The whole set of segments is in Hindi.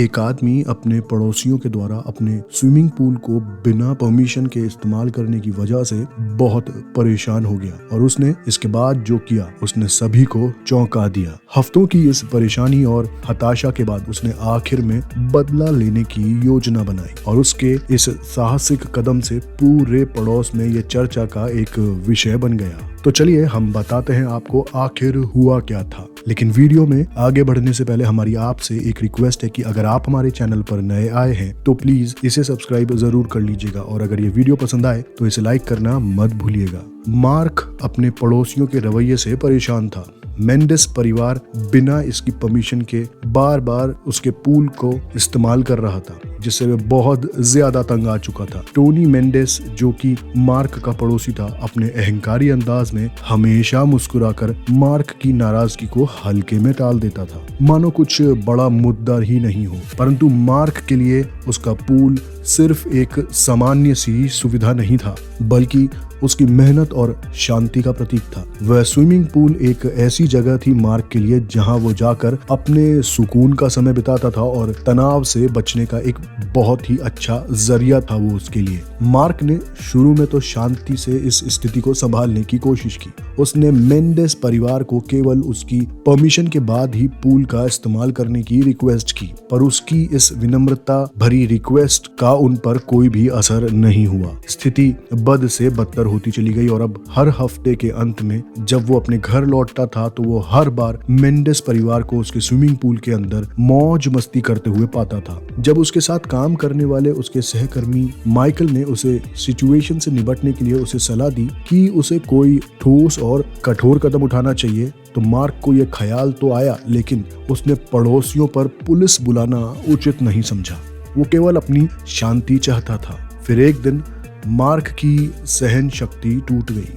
एक आदमी अपने पड़ोसियों के द्वारा अपने स्विमिंग पूल को बिना परमिशन के इस्तेमाल करने की वजह से बहुत परेशान हो गया और उसने इसके बाद जो किया उसने सभी को चौंका दिया। हफ्तों की इस परेशानी और हताशा के बाद उसने आखिर में बदला लेने की योजना बनाई और उसके इस साहसिक कदम से पूरे पड़ोस में ये चर्चा का एक विषय बन गया। तो चलिए हम बताते हैं आपको आखिर हुआ क्या था। लेकिन वीडियो में आगे बढ़ने से पहले हमारी आपसे एक रिक्वेस्ट है कि अगर आप हमारे चैनल पर नए आए हैं तो प्लीज इसे सब्सक्राइब जरूर कर लीजिएगा और अगर ये वीडियो पसंद आए तो इसे लाइक करना मत भूलिएगा। मार्क अपने पड़ोसियों के रवैये से परेशान था। मेंडेस परिवार बिना इसकी परमिशन के बार बार उसके पूल को इस्तेमाल कर रहा था, जिससे वह बहुत ज्यादा तंग आ चुका था। टोनी मेंडेस, जो कि मार्क का पड़ोसी था, अपने अहंकारी अंदाज में हमेशा मुस्कुराकर मार्क की नाराजगी को हल्के में टाल देता था, मानो कुछ बड़ा मुद्दा ही नहीं हो। परंतु मार्क के लिए उसका पूल सिर्फ एक सामान्य सी सुविधा नहीं था, बल्कि उसकी मेहनत और शांति का प्रतीक था। वह स्विमिंग पूल एक ऐसी जगह थी मार्क के लिए जहां वो जाकर अपने सुकून का समय बिताता था और तनाव से बचने का एक बहुत ही अच्छा जरिया था वो उसके लिए। मार्क ने शुरू में तो शांति से इस स्थिति को संभालने की कोशिश की। उसने मेंडेस परिवार को केवल उसकी परमिशन के बाद ही पूल का इस्तेमाल करने की रिक्वेस्ट की, पर उसकी इस विनम्रता भरी रिक्वेस्ट का उन पर कोई भी असर नहीं हुआ। स्थिति बद से बदतर होती चली गई और अब हर हफ्ते के अंत में जब वो अपने घर लौटता था तो वो हर बार मेंडेस परिवार को उसके स्विमिंग पूल के अंदर मौज मस्ती करते हुए पाता था। जब उसके साथ काम करने वाले उसके सहकर्मी माइकल ने उसे सिचुएशन से निपटने के लिए उसे सलाह दी कि उसे कोई ठोस और कठोर कदम उठाना चाहिए, तो मार्क को यह ख्याल तो आया, लेकिन उसने पड़ोसियों पर पुलिस बुलाना उचित नहीं समझा। वो केवल अपनी शांति चाहता था। फिर एक दिन मार्क की सहन शक्ति टूट गई।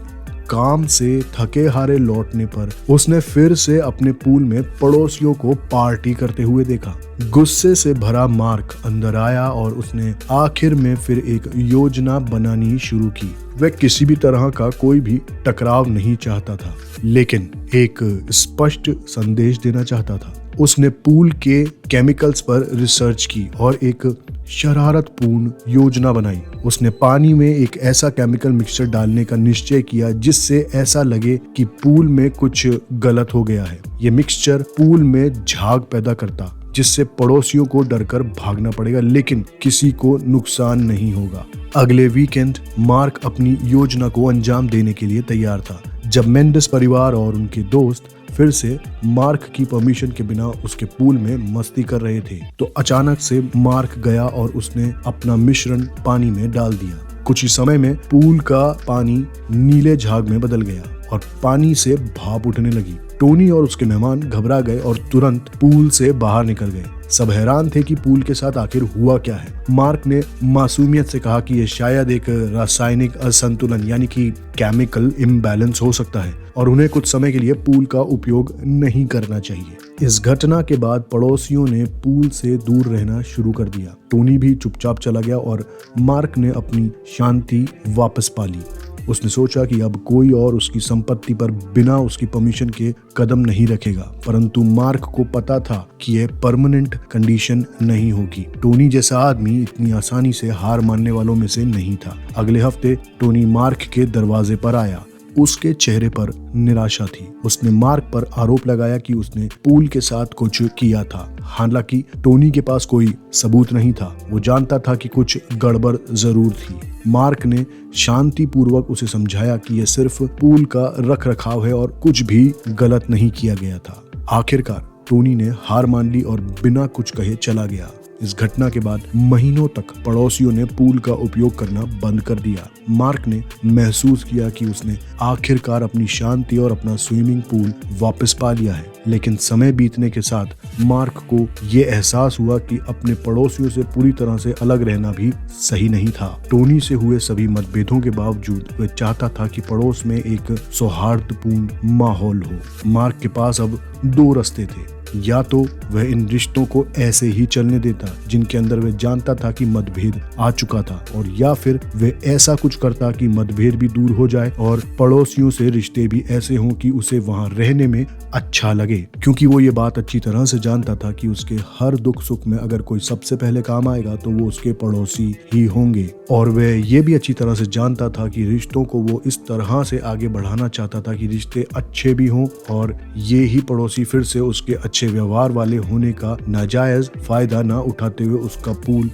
काम से थके हारे लौटने पर उसने फिर से अपने पूल में पड़ोसियों को पार्टी करते हुए देखा। गुस्से से भरा मार्क अंदर आया और उसने आखिर में फिर एक योजना बनानी शुरू की। वह किसी भी तरह का कोई भी टकराव नहीं चाहता था, लेकिन एक स्पष्ट संदेश देना चाहता था। उसने पूल के केमिकल्स पर रिसर्च की और एक शरारतपूर्ण योजना बनाई। उसने पानी में एक ऐसा केमिकल मिक्सचर डालने का निश्चय किया जिससे ऐसा लगे कि पूल में कुछ गलत हो गया है। ये मिक्सचर पूल में झाग पैदा करता, जिससे पड़ोसियों को डरकर भागना पड़ेगा, लेकिन किसी को नुकसान नहीं होगा। अगले वीकेंड मार्क अपनी योजना को अंजाम देने के लिए तैयार था। जब मेंडेस परिवार और उनके दोस्त फिर से मार्क की परमिशन के बिना उसके पूल में मस्ती कर रहे थे, तो अचानक से मार्क गया और उसने अपना मिश्रण पानी में डाल दिया। कुछ ही समय में पूल का पानी नीले झाग में बदल गया और पानी से भाप उठने लगी। टोनी और उसके मेहमान घबरा गए और तुरंत पूल से बाहर निकल गए। सब हैरान थे कि पूल के साथ आखिर हुआ क्या है। मार्क ने मासूमियत से कहा कि यह शायद एक रासायनिक असंतुलन यानी कि केमिकल इम्बैलेंस हो सकता है और उन्हें कुछ समय के लिए पूल का उपयोग नहीं करना चाहिए। इस घटना के बाद पड़ोसियों ने पूल से दूर रहना शुरू कर दिया। टोनी भी चुपचाप चला गया और मार्क ने अपनी शांति वापस पा ली। उसने सोचा कि अब कोई और उसकी संपत्ति पर बिना उसकी परमिशन के कदम नहीं रखेगा, परंतु मार्क को पता था कि यह परमानेंट कंडीशन नहीं होगी। टोनी जैसा आदमी इतनी आसानी से हार मानने वालों में से नहीं था। अगले हफ्ते टोनी मार्क के दरवाजे पर आया। उसके चेहरे पर निराशा थी। उसने मार्क पर आरोप लगाया कि उसने पूल के साथ कुछ किया था। हालांकि टोनी के पास कोई सबूत नहीं था। वो जानता था कि कुछ गड़बड़ जरूर थी। मार्क ने शांतिपूर्वक उसे समझाया कि यह सिर्फ पूल का रखरखाव है और कुछ भी गलत नहीं किया गया था। आखिरकार टोनी ने हार मान ली और बिना कुछ कहे चला गया। इस घटना के बाद महीनों तक पड़ोसियों ने पूल का उपयोग करना बंद कर दिया। मार्क ने महसूस किया कि उसने आखिरकार अपनी शांति और अपना स्विमिंग पूल वापस पा लिया है। लेकिन समय बीतने के साथ मार्क को ये एहसास हुआ कि अपने पड़ोसियों से पूरी तरह से अलग रहना भी सही नहीं था। टोनी से हुए सभी मतभेदों के बावजूद वह चाहता था कि पड़ोस में एक सौहार्दपूर्ण माहौल हो। मार्क के पास अब दो रास्ते थे। या तो वह इन रिश्तों को ऐसे ही चलने देता जिनके अंदर वह जानता था कि मतभेद आ चुका था, और या फिर वह ऐसा कुछ करता कि मतभेद भी दूर हो जाए और पड़ोसियों से रिश्ते भी ऐसे हों कि उसे वहां रहने में अच्छा लगे, क्योंकि वो ये बात अच्छी तरह से जानता था कि उसके हर दुख सुख में अगर कोई सबसे पहले काम आएगा तो वो उसके पड़ोसी ही होंगे। और वह ये भी अच्छी तरह से जानता था कि रिश्तों को वो इस तरह से आगे बढ़ाना चाहता था कि रिश्ते अच्छे भी हों और ये ही पड़ोसी फिर से उसके अच्छे व्यवहार वाले होने का नाजायज फायदा ना उठाते हुए उसका पूल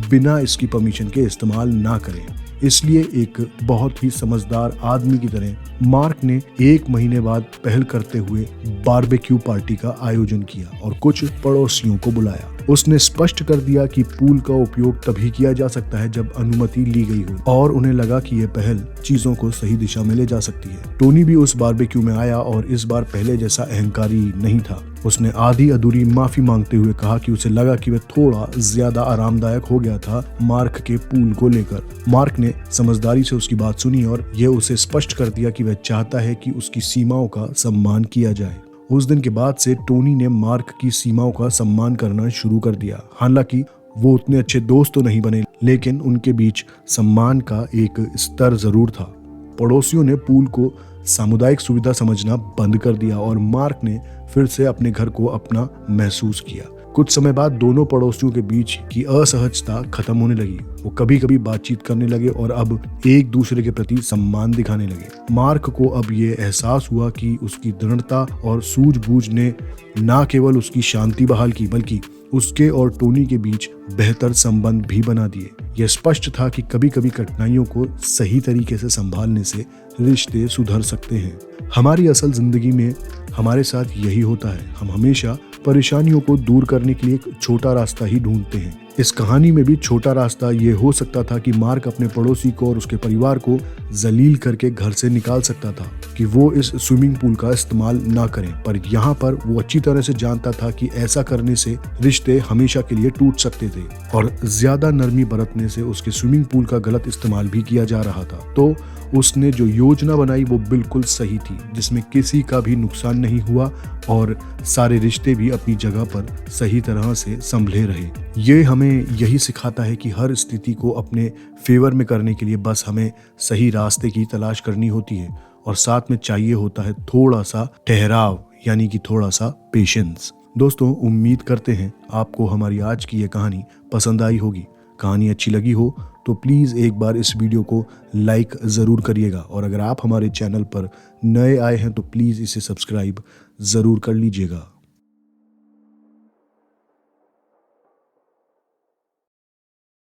बिना इसकी परमिशन के इस्तेमाल ना करें। इसलिए एक बहुत ही समझदार आदमी की तरह मार्क ने 1 महीने बाद पहल करते हुए बारबेक्यू पार्टी का आयोजन किया और कुछ पड़ोसियों को बुलाया। उसने स्पष्ट कर दिया कि पूल का उपयोग तभी किया जा सकता है जब अनुमति ली गई हो, और उन्हें लगा कि यह पहल चीजों को सही दिशा में ले जा सकती है। टोनी भी उस बारबेक्यू में आया और इस बार पहले जैसा अहंकारी नहीं था। उसने आधी अधूरी माफी मांगते हुए कहा कि उसे लगा कि वह थोड़ा ज्यादा आरामदायक हो गया था मार्क के पूल को लेकर। मार्क ने समझदारी से उसकी बात सुनी और यह उसे स्पष्ट कर दिया कि वह चाहता है कि उसकी सीमाओं का सम्मान किया जाए। उस दिन के बाद से टोनी ने मार्क की सीमाओं का सम्मान करना शुरू कर दिया। हालांकि वो उतने अच्छे दोस्त तो नहीं बने, लेकिन उनके बीच सम्मान का एक स्तर जरूर था। पड़ोसियों ने पूल को सामुदायिक सुविधा समझना बंद कर दिया और मार्क ने फिर से अपने घर को अपना महसूस किया। कुछ समय बाद दोनों पड़ोसियों के बीच की असहजता खत्म होने लगी। वो कभी कभी बातचीत करने लगे और अब एक दूसरे के प्रति सम्मान दिखाने लगे। मार्क को अब ये एहसास हुआ कि उसकी दृढ़ता और सूझबूझ ने न केवल उसकी शांति बहाल की, बल्कि उसके और टोनी के बीच बेहतर संबंध भी बना दिए। यह स्पष्ट था कि कभी कभी कठिनाइयों को सही तरीके से संभालने से रिश्ते सुधर सकते हैं। हमारी असल जिंदगी में हमारे साथ यही होता है। हम हमेशा परेशानियों को दूर करने के लिए एक छोटा रास्ता ही ढूंढते हैं। इस कहानी में भी छोटा रास्ता ये हो सकता था कि मार्क अपने पड़ोसी को और उसके परिवार को जलील करके घर से निकाल सकता था कि वो इस स्विमिंग पूल का इस्तेमाल ना करें, पर यहाँ पर वो अच्छी तरह से जानता था कि ऐसा करने से रिश्ते हमेशा के लिए टूट सकते थे और ज्यादा नरमी बरतने से उसके स्विमिंग पूल का गलत इस्तेमाल भी किया जा रहा था। तो उसने जो योजना बनाई वो बिल्कुल सही थी, जिसमें किसी का भी नुकसान नहीं हुआ और सारे रिश्ते भी अपनी जगह पर सही तरह से संभले रहे। ये हमें यही सिखाता है कि हर स्थिति को अपने फेवर में करने के लिए बस हमें सही रास्ते की तलाश करनी होती है और साथ में चाहिए होता है थोड़ा सा ठहराव, यानी कि थोड़ा सा पेशेंस। दोस्तों, उम्मीद करते हैं आपको हमारी आज की ये कहानी पसंद आई होगी। कहानी अच्छी लगी हो तो प्लीज़ एक बार इस वीडियो को लाइक ज़रूर करिएगा और अगर आप हमारे चैनल पर नए आए हैं तो प्लीज़ इसे सब्सक्राइब ज़रूर कर लीजिएगा।